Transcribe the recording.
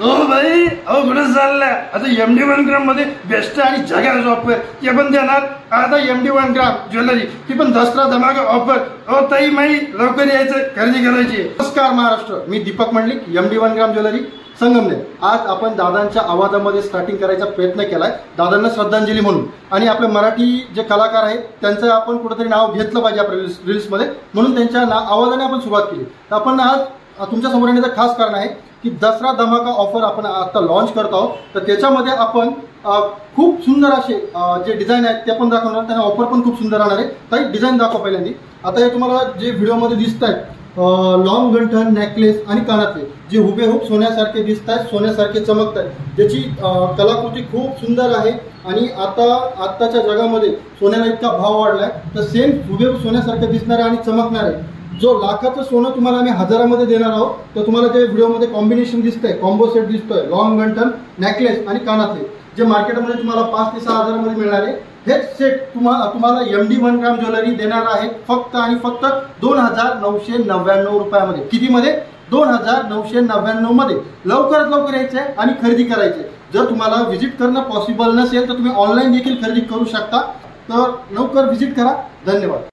ओ भाई अहो कुठं चाललाय? आता MD 1 ग्राम मध्ये बेस्ट आणि जगाचा ऑफर ते पण देणार. आता MD 1 ग्राम ज्वेलरी ती पण दसरा धमाका ऑफर. ओ ताई माई लवकर यायचं, खरेदी करायची. नमस्कार महाराष्ट्र, मी दीपक मंडलिक, MD 1 ग्राम ज्वेलरी संगमनेर. आज आपण दादांच्या आवाजामध्ये स्टार्टिंग करायचा प्रयत्न केलाय, दादांना श्रद्धांजली म्हणून. आणि आपले मराठी जे कलाकार आहेत त्यांचं आपण कुठेतरी नाव घेतलं पाहिजे आपल्या रील्समध्ये, म्हणून त्यांच्या आवाजाने आपण सुरुवात केली. तर आपण आज तुमच्या समोर येण्याचं खास कारण आहे की दसरा धमाका ऑफर आपण आता लॉन्च करत आहोत. तर त्याच्यामध्ये आपण खूप सुंदर असे जे डिझाईन आहेत ते पण दाखवणार. त्यांना ऑफर पण खूप सुंदर राहणार आहे. काही डिझाईन दाखवा पहिल्यांदा. आता हे तुम्हाला जे व्हिडिओमध्ये दिसत आहेत लॉंग गंठन, नेकलेस आणि कानातले जे हुबेहूब सोन्यासारखे दिसत आहेत, सोन्यासारखे चमकत आहेत. ज्याची कलाकृती खूप सुंदर आहे. आणि आत्ताच्या जगामध्ये सोन्याला इतका भाव वाढलाय तर सेम हुबेहूब सोन्यासारखे दिसणारे आणि चमकणारे जो लाखाचं सोनं तुम्हाला आम्ही हजारामध्ये देणार आहोत. तर तुम्हाला जे व्हिडिओमध्ये कॉम्बिनेशन दिसतंय, कॉम्बो सेट दिसतोय, लॉंग गंठन, नेकलेस आणि कानातले, जे मार्केटमध्ये तुम्हाला 5 ते 6 हजारामध्ये मिळणार आहे. हेच सेट तुम्हाला MD 1 ग्राम ज्वेलरी देणार आहे फक्त आणि फक्त 2999 रुपयामध्ये. कितीमध्ये? 2999 मध्ये. लवकरात लवकर यायचं आहे आणि खरेदी करायची. जर तुम्हाला व्हिजिट करणं पॉसिबल नसेल तर तुम्ही ऑनलाईन देखील खरेदी करू शकता. तर लवकर व्हिजिट करा. धन्यवाद.